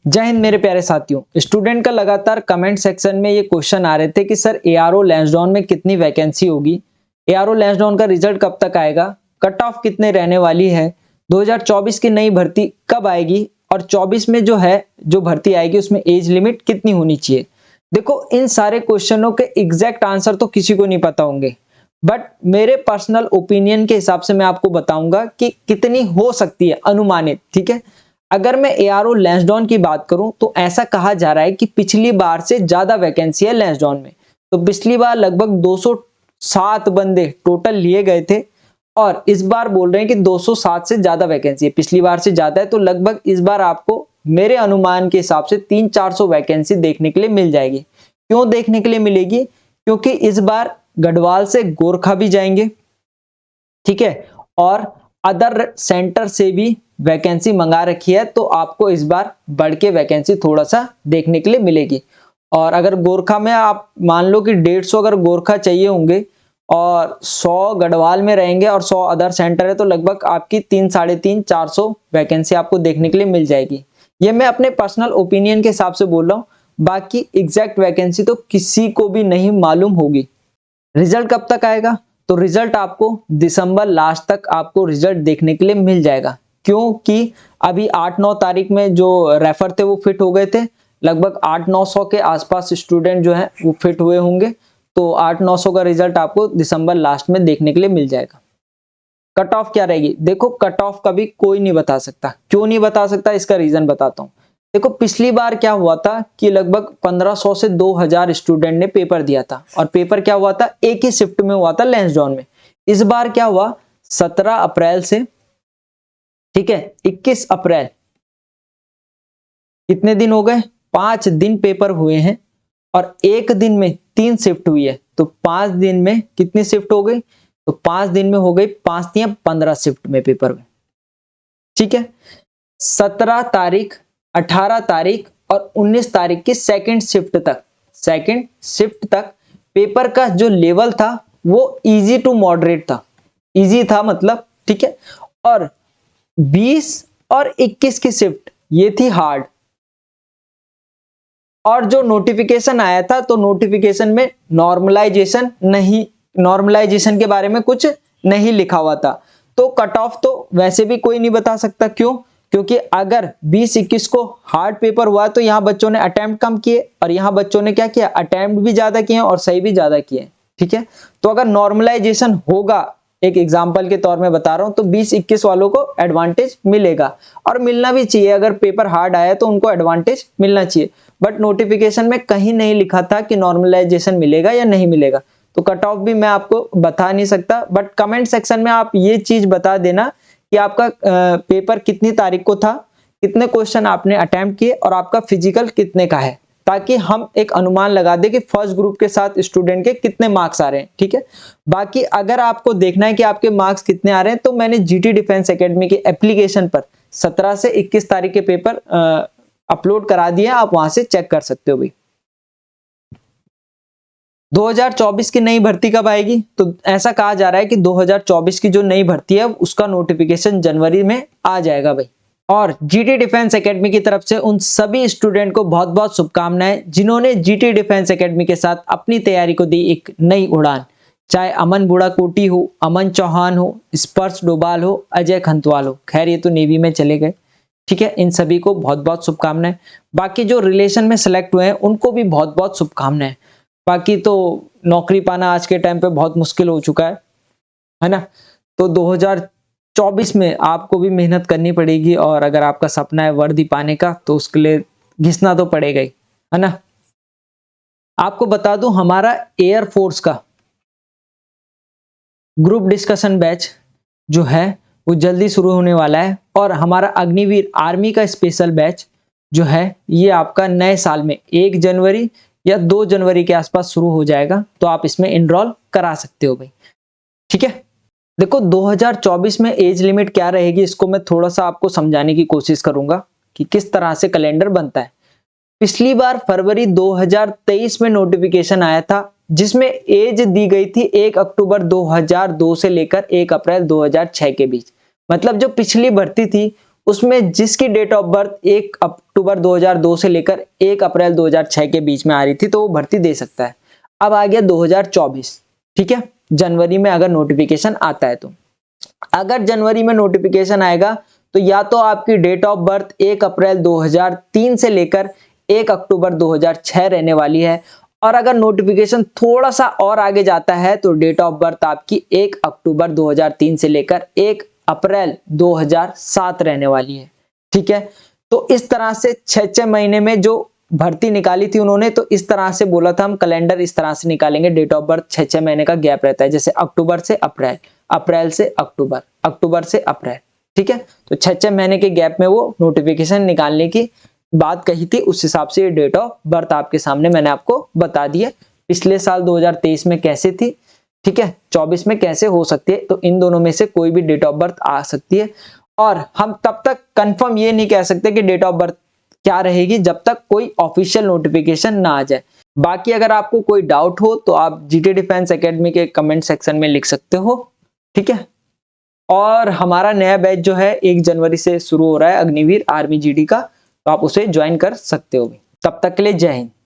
जय हिंद मेरे प्यारे साथियों। स्टूडेंट का लगातार कमेंट सेक्शन में ये क्वेश्चन आ रहे थे कि सर एआरओ लैंसडाउन में कितनी वैकेंसी होगी, एआरओ लैंसडाउन का रिजल्ट कब तक आएगा, कट ऑफ कितने रहने वाली है, 2024 की नई भर्ती कब आएगी और 24 में जो भर्ती आएगी उसमें एज लिमिट कितनी होनी चाहिए। देखो, इन सारे क्वेश्चनों के एग्जैक्ट आंसर तो किसी को नहीं पता होंगे, बट मेरे पर्सनल ओपिनियन के हिसाब से मैं आपको बताऊंगा कि कितनी हो सकती है अनुमानित। ठीक है, अगर मैं एआरओ लैंसडाउन की बात करूं तो ऐसा कहा जा रहा है कि पिछली बार से ज्यादा वैकेंसी है लैंसडाउन में। तो पिछली बार लगभग 207 बंदे टोटल लिए गए थे और इस बार बोल रहे हैं कि 207 से ज्यादा वैकेंसी है, पिछली बार से ज्यादा है। तो लगभग इस बार आपको मेरे अनुमान के हिसाब से 300-400 वैकेंसी देखने के लिए मिल जाएगी। क्यों देखने के लिए मिलेगी? क्योंकि इस बार गढ़वाल से गोरखा भी जाएंगे, ठीक है, और अदर सेंटर से भी वैकेंसी मंगा रखी है। तो आपको इस बार बढ़ के वैकेंसी थोड़ा सा देखने के लिए मिलेगी। और अगर गोरखा में आप मान लो कि 150 अगर गोरखा चाहिए होंगे और 100 गढ़वाल में रहेंगे और 100 अदर सेंटर है, तो लगभग आपकी 300-350-400 वैकेंसी आपको देखने के लिए मिल जाएगी। ये मैं अपने पर्सनल ओपिनियन के हिसाब से बोल रहा हूँ, बाकी एग्जैक्ट वैकेंसी तो किसी को भी नहीं मालूम होगी। रिजल्ट कब तक आएगा? तो रिजल्ट आपको दिसंबर लास्ट तक आपको रिजल्ट देखने के लिए मिल जाएगा, क्योंकि अभी 8-9 तारीख में जो रेफर थे वो फिट हो गए थे। लगभग 800-900 के आसपास स्टूडेंट जो है वो फिट हुए होंगे। तो 800-900 का रिजल्ट आपको दिसंबर लास्ट में देखने के लिए मिल जाएगा। कट ऑफ क्या रहेगी? देखो, कट ऑफ कभी कोई नहीं बता सकता। क्यों नहीं बता सकता? इसका रीजन बताता हूँ। देखो, पिछली बार क्या हुआ था कि लगभग 1500 से 2000 स्टूडेंट ने पेपर दिया था और पेपर क्या हुआ था, एक ही शिफ्ट में हुआ था लैंसडाउन में। इस बार क्या हुआ, 17 अप्रैल से, ठीक है, 21 अप्रैल, कितने दिन हो गए? 5 दिन पेपर हुए हैं और एक दिन में 3 शिफ्ट हुई है। तो 5 दिन में कितनी शिफ्ट हो गई? तो 5 दिन में हो गई 5 या 15 शिफ्ट में पेपर हुए, ठीक है। 17 तारीख, 18 तारीख और 19 तारीख की सेकंड शिफ्ट तक पेपर का जो लेवल था वो इजी टू मॉडरेट था। इजी था मतलब, ठीक है। और 20 और 21 की शिफ्ट ये थी हार्ड। और जो नोटिफिकेशन आया था तो नोटिफिकेशन में नॉर्मलाइजेशन के बारे में कुछ नहीं लिखा हुआ था। तो कट ऑफ तो वैसे भी कोई नहीं बता सकता। क्यों? क्योंकि अगर 20-21 को हार्ड पेपर हुआ तो यहाँ बच्चों ने अटेम्प्ट कम किए और यहाँ बच्चों ने क्या किया, अटेम्प्ट भी ज्यादा किए और सही भी ज्यादा किए, ठीक है। तो अगर नॉर्मलाइजेशन होगा, एक एग्जांपल के तौर में बता रहा हूं, तो 20-21 वालों को एडवांटेज मिलेगा और मिलना भी चाहिए। अगर पेपर हार्ड आया तो उनको एडवांटेज मिलना चाहिए, बट नोटिफिकेशन में कहीं नहीं लिखा था कि नॉर्मलाइजेशन मिलेगा या नहीं मिलेगा। तो कट ऑफ भी मैं आपको बता नहीं सकता, बट कमेंट सेक्शन में आप ये चीज बता देना कि आपका पेपर कितनी तारीख को था, कितने क्वेश्चन आपने अटेम्प्ट किए और आपका फिजिकल कितने का है, ताकि हम एक अनुमान लगा दें कि फर्स्ट ग्रुप के साथ स्टूडेंट के कितने मार्क्स आ रहे हैं, ठीक है। बाकी अगर आपको देखना है कि आपके मार्क्स कितने आ रहे हैं, तो मैंने जीटी डिफेंस एकेडमी के एप्लीकेशन पर 17 से 21 तारीख के पेपर अपलोड करा दिए, आप वहां से चेक कर सकते हो भाई। 2024 की नई भर्ती कब आएगी? तो ऐसा कहा जा रहा है कि 2024 की जो नई भर्ती है उसका नोटिफिकेशन जनवरी में आ जाएगा भाई। और जीटी डिफेंस एकेडमी की तरफ से उन सभी स्टूडेंट को बहुत बहुत शुभकामनाएं जिन्होंने जीटी डिफेंस एकेडमी के साथ अपनी तैयारी को दी एक नई उड़ान। चाहे अमन बुढ़ाकोटी हो, अमन चौहान हो, स्पर्श डोभाल हो, अजय खंतवाल हो, खैर ये तो नेवी में चले गए, ठीक है। इन सभी को बहुत बहुत शुभकामनाएं। बाकी जो रिलेशन में सेलेक्ट हुए हैं उनको भी बहुत बहुत शुभकामनाएं। बाकी तो नौकरी पाना आज के टाइम पे बहुत मुश्किल हो चुका है ना। तो 2024 में आपको भी मेहनत करनी पड़ेगी और अगर आपका सपना है वर्दी पाने का तो उसके लिए घिसना तो पड़ेगा ही, है ना। आपको बता दूं, हमारा एयरफोर्स का ग्रुप डिस्कशन बैच जो है वो जल्दी शुरू होने वाला है और हमारा अग्निवीर आर्मी का स्पेशल बैच जो है ये आपका नए साल में 1 जनवरी या 2 जनवरी के आसपास शुरू हो जाएगा। तो आप इसमें इनरोल करा सकते हो भाई, ठीक है। देखो, 2024 में एज लिमिट क्या रहेगी इसको मैं थोड़ा सा आपको समझाने की कोशिश करूंगा कि किस तरह से कैलेंडर बनता है। पिछली बार फरवरी 2023 में नोटिफिकेशन आया था जिसमें एज दी गई थी 1 अक्टूबर 2002 से लेकर 1 अप्रैल 2006 के बीच। मतलब जो पिछली भर्ती थी उसमें जिसकी डेट ऑफ बर्थ 1 अक्टूबर 2002 से लेकर 1 अप्रैल 2006 के बीच में आ रही थी तो वो भर्ती दे सकता है। अब आ गया 2024, ठीक है, जनवरी में अगर नोटिफिकेशन आता है तो अगर जनवरी में नोटिफिकेशन आएगा तो या तो आपकी डेट ऑफ बर्थ 1 अप्रैल 2003 से लेकर 1 अक्टूबर 2006 रहने वाली है, और अगर नोटिफिकेशन थोड़ा सा और आगे जाता है तो डेट ऑफ बर्थ आपकी 1 अक्टूबर 2003 से लेकर 1 अप्रैल 2007 रहने वाली है, ठीक है। तो इस तरह से 6-6 महीने में जो भर्ती निकाली थी उन्होंने, तो इस तरह से बोला था हम कैलेंडर इस तरह से निकालेंगे, डेट ऑफ बर्थ 6-6 महीने का गैप रहता है, जैसे अक्टूबर से अप्रैल, अप्रैल से अक्टूबर, अक्टूबर से अप्रैल, ठीक है। तो 6-6 महीने के गैप में वो नोटिफिकेशन निकालने की बात कही थी, उस हिसाब से ये डेट ऑफ बर्थ आपके सामने मैंने आपको बता दी है। पिछले साल 2023 में कैसे थी, ठीक है, 24 में कैसे हो सकती है, तो इन दोनों में से कोई भी डेट ऑफ बर्थ आ सकती है। और हम तब तक कंफर्म ये नहीं कह सकते कि डेट ऑफ बर्थ क्या रहेगी जब तक कोई ऑफिशियल नोटिफिकेशन ना आ जाए। बाकी अगर आपको कोई डाउट हो तो आप जीटी डिफेंस एकेडमी के कमेंट सेक्शन में लिख सकते हो, ठीक है। और हमारा नया बैच जो है 1 जनवरी से शुरू हो रहा है, अग्निवीर आर्मी जीडी का, तो आप उसे ज्वाइन कर सकते हो। तब तक के लिए जय हिंद।